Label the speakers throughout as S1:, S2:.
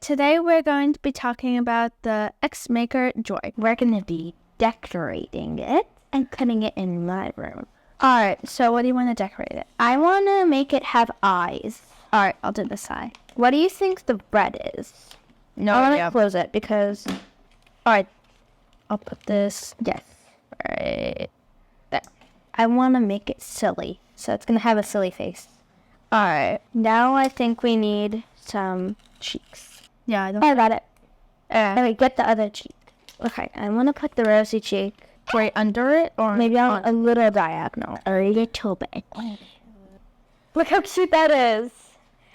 S1: Today we're going to be talking about the X-Maker Joy.
S2: We're going to be decorating it and putting it in my room.
S1: Alright, so what do you want to decorate it?
S2: I want to make it have eyes.
S1: Alright, I'll do this eye.
S2: What do you think the bread is?
S1: No
S2: I want
S1: idea.
S2: to close it because...
S1: Alright, I'll put this
S2: Yes.
S1: right there.
S2: I want to make it silly. So it's going to have a silly face.
S1: Alright,
S2: Now I think we need some cheeks.
S1: yeah, I don't...
S2: I got it.
S1: Uh,
S2: Wait, get the other cheek. Okay, I want to put the rosy cheek
S1: right under it, or
S2: maybe on a little diagonal. A little bit. Look how cute that is.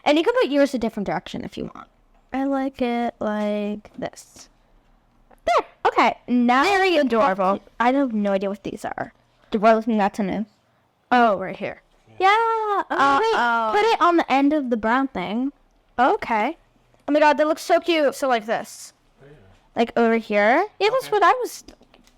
S2: And you can put yours a different direction if you want.
S1: I like it like this.
S2: There. Okay, now
S1: Very adorable.
S2: I have no idea what these are. Do I looking at to know?
S1: Oh, right here.
S2: Yeah. Oh, wait. Put it on the end of the brown thing.
S1: Okay.
S2: Oh my god, that looks so cute.
S1: So like this.
S2: Like over here.
S1: Yeah, that's what I was...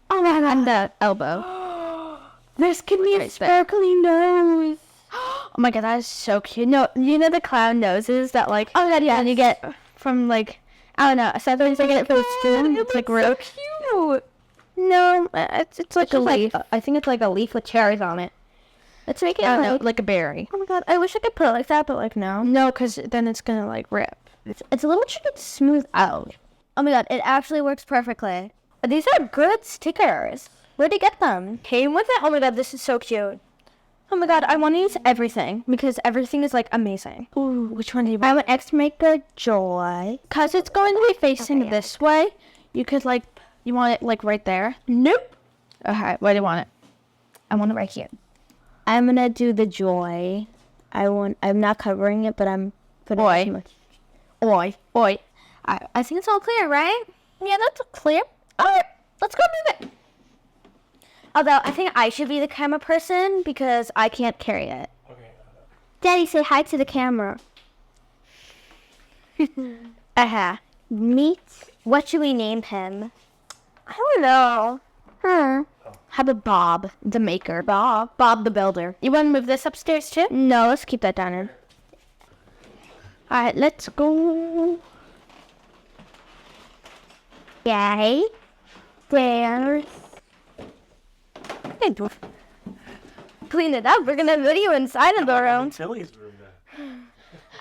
S2: Oh my god.
S1: On the elbow.
S2: This can be a
S1: Right there.
S2: sparkly nose.
S1: Oh my god, that is so cute. No, you know the clown noses that like...
S2: Oh my god, yeah.
S1: And you get from like... I don't know. Sometimes I get it from the spoon. It's like real
S2: cute.
S1: No, it's like a leaf.
S2: I think it's like a leaf with cherries on it. Let's make it
S1: I don't know,
S2: like...
S1: like a berry.
S2: Oh my god, I wish I could put it like that, but like no.
S1: No, because then it's gonna like rip.
S2: It's a little tricky to smooth out. Oh my god, it actually works perfectly. These are good stickers. Where'd you get them?
S1: Came with it? Oh my god, this is so cute.
S2: Oh my god, I want to use everything because everything is like amazing.
S1: Ooh, which one do you
S2: I
S1: want?
S2: want X-Maker Joy.
S1: Because it's going to be facing
S2: Okay.
S1: this way. You could like... You want it like right there?
S2: Nope.
S1: Okay, where do you want it?
S2: I want it right here. I'm gonna do the Joy. I'm not covering it, but I'm putting
S1: Oi.
S2: too much.
S1: Oi. Oi.
S2: I think it's all clear, right?
S1: Yeah, that's clear.
S2: Alright, let's go move it. Although, I think I should be the camera person because I can't carry it.
S3: Okay.
S2: Daddy, say hi to the camera. Meet. What should we name him?
S1: I don't know.
S2: How about Bob, the maker? Bob the builder.
S1: You want to move this upstairs too?
S2: No, let's keep that down there.
S1: Alright, let's go.
S2: Yay. There's... Clean it up. We're gonna have video inside of the room.
S3: Tilly's room then.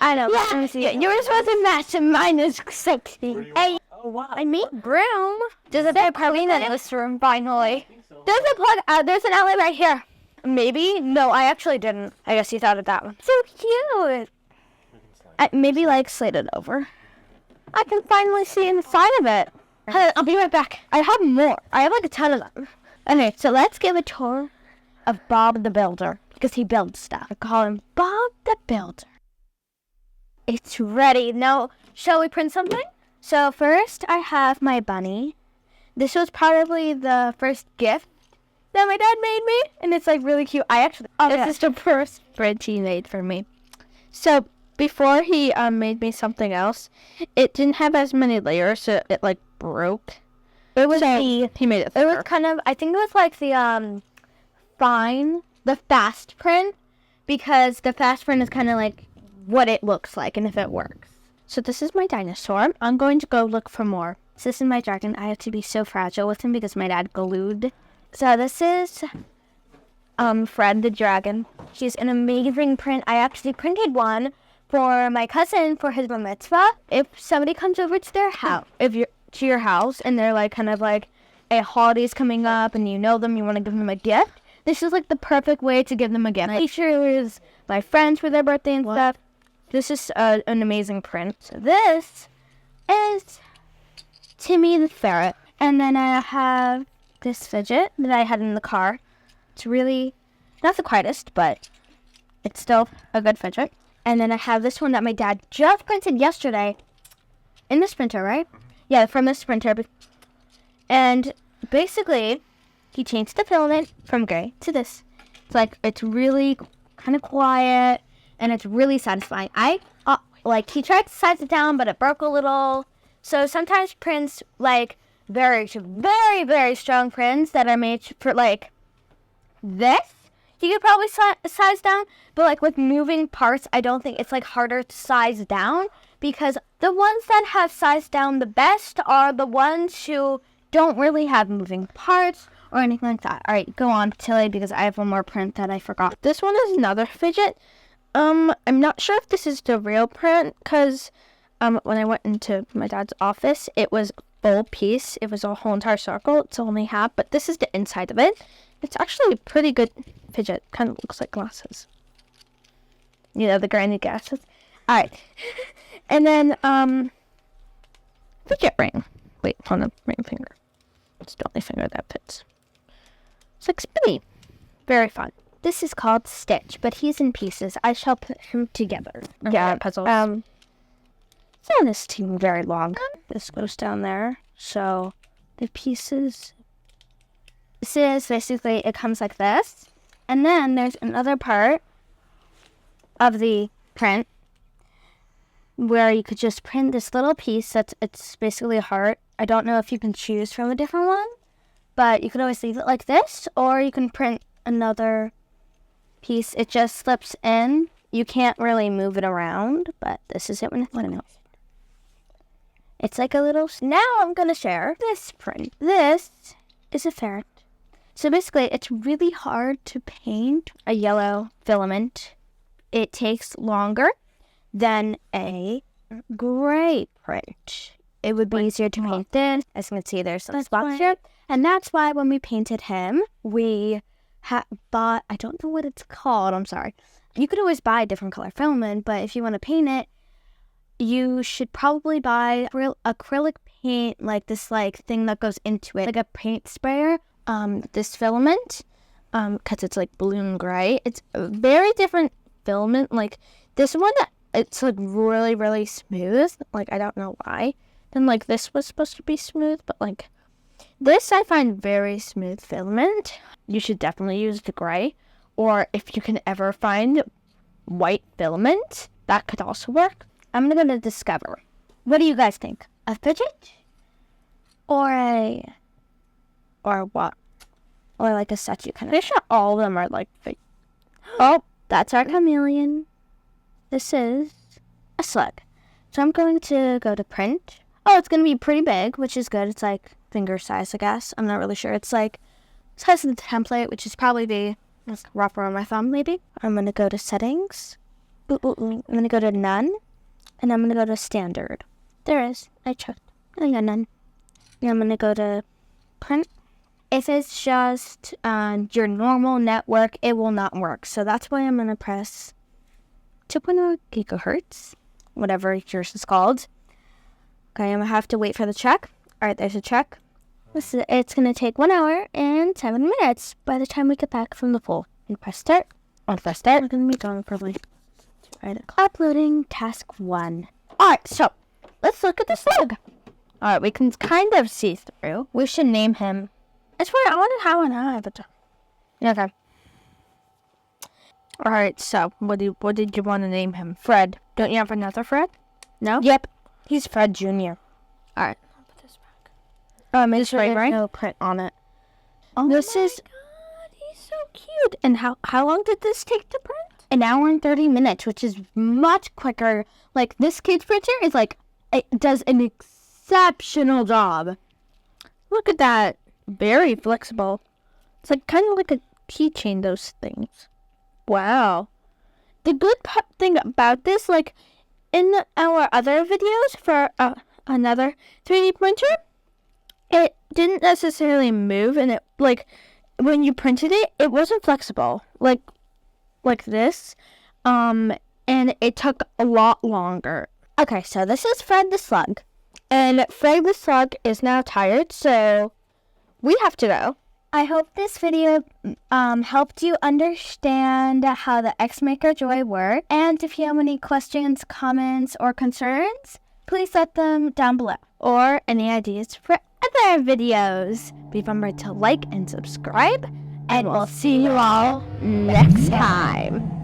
S2: I know. Let me see.
S1: Yours wasn't matched and mine is sexy.
S3: Where do you
S2: Hey,
S3: want? Oh wow.
S2: I made room. There's a big plug in this room, finally.
S3: I think so.
S2: There's a plug. There's an outlet right here. Maybe? No, I actually didn't. I guess you thought of that one. So cute.
S3: We can slide.
S2: Maybe like slide it over. I can finally see inside of it. I'll be right back. I have more. I have like a ton of them. Okay, so let's give a tour of Bob the Builder because he builds stuff. I call him Bob the Builder. It's ready. Now, shall we print something? So first, I have my bunny. This was probably the first gift that my dad made me, and it's like really cute.
S1: This is the first print he made for me. So before he made me something else, it didn't have as many layers, so it like broke.
S2: It was
S1: He made it
S2: It was
S1: thicker.
S2: kind of, I think it was like the the fast print, because the fast print is kind of like what it looks like and if it works.
S1: So this is my dinosaur. I'm going to go look for more.
S2: So this is my dragon. I have to be so fragile with him because my dad glued. So this is Fred the dragon. He's an amazing print. I actually printed one for my cousin for his bar mitzvah. If somebody comes over to their house, if you're to your house and they're like kind of like a holiday's coming up and you know them, you want to give them a gift, this is like the perfect way to give them a gift. Teachers, my friends for their birthday and stuff. This is an amazing print. So this is Timmy the ferret. And then I have this fidget that I had in the car. It's really not the quietest, but it's still a good fidget. And then I have this one that my dad just printed yesterday in this printer, right? Yeah, from this printer. And basically, he changed the filament from gray to this. It's like, it's really kind of quiet, and it's really satisfying. He tried to size it down, but it broke a little. So sometimes prints, like, very, very, very strong prints that are made for, like, this, you could probably size down. But, like, with moving parts, I don't think it's, like, harder to size down because the ones that have sized down the best are the ones who don't really have moving parts or anything like that. All right, go on, Tilly, because I have one more print that I forgot.
S1: This one is another fidget. I'm not sure if this is the real print, because when I went into my dad's office, it was full piece. It was a whole entire circle. It's only half, but this is the inside of it. It's actually a pretty good fidget. Kind of looks like glasses. You know, the granny glasses. All right. And then, fidget ring. Wait, hold on. Ring finger. It's the only finger that fits. It's like spinny. Very fun.
S2: This is called Stitch, but he's in pieces. I shall put him together.
S1: Yeah, puzzles.
S2: It's on this team very long. This goes down there. So the pieces. This is basically, it comes like this. And then there's another part of the print where you could just print this little piece it's basically a heart. I don't know if you can choose from a different one, but you could always leave it like this, or you can print another piece. It just slips in. You can't really move it around, but this is it when it's in. It's like a little... Now I'm going to share this print. This is a ferret. So basically, it's really hard to paint a yellow filament. It takes longer than a gray print. It would be easier to paint this. As you can see, there's some spots here. And that's why when we painted him, we bought... I don't know what it's called. I'm sorry. You could always buy a different color filament, but if you want to paint it, you should probably buy acrylic paint, like this thing that goes into it, like a paint sprayer. This filament, because it's like balloon gray. It's a very different filament. Like this one, it's like really, really smooth. Like I don't know why. Then like this was supposed to be smooth, but like this I find very smooth filament. You should definitely use the gray, or if you can ever find white filament, that could also work. I'm gonna go to Discover. What do you guys think? A fidget? Or what? Or like a statue kind of. Pretty sure all of them are like fake. Oh, that's our chameleon. This is a slug. So I'm going to go to print. Oh, it's going to be pretty big, which is good. It's like finger size, I guess. I'm not really sure. It's like size of the template, which is probably be like wrap around my thumb, maybe. I'm going to go to settings. I'm going to go to none. And I'm going to go to standard. There is. I checked. I got none. And I'm going to go to print. If it's just your normal network, it will not work. So that's why I'm going to press 2.0 gigahertz, whatever yours is called. Okay, I'm going to have to wait for the check. All right, there's a check. It's going to take 1 hour and 7 minutes by the time we get back from the pool. And press start. On press start. We're going to be done probably. Right, uploading task 1. All right, so let's look at the slug.
S1: All right, we can kind of see through.
S2: We should name him.
S1: It's weird. I wonder how and I have it. Okay. All right. So, what did you want to name him? Fred. Don't you have another Fred? No.
S2: Yep. He's Fred Jr.
S1: All right. I'll put this back.
S2: Make sure there's no print on it.
S1: Oh this my is. God, he's so cute. And how long did this take to print?
S2: 1 hour and 30 minutes, which is much quicker. Like this kid's printer is like it does an exceptional job.
S1: Look at that. Very flexible. It's like kind of like a keychain, those things. Wow. The good thing about this, like in our other videos for another 3D printer, it didn't necessarily move, and it like when you printed it, it wasn't flexible like this, and it took a lot longer.
S2: Okay, so this is Fred the Slug,
S1: and Fred the Slug is now tired, so we have to go.
S2: I hope this video helped you understand how the X-Maker Joy works. And if you have any questions, comments, or concerns, please let them down below.
S1: Or any ideas for other videos. Remember to like and subscribe. And we'll see you all next time.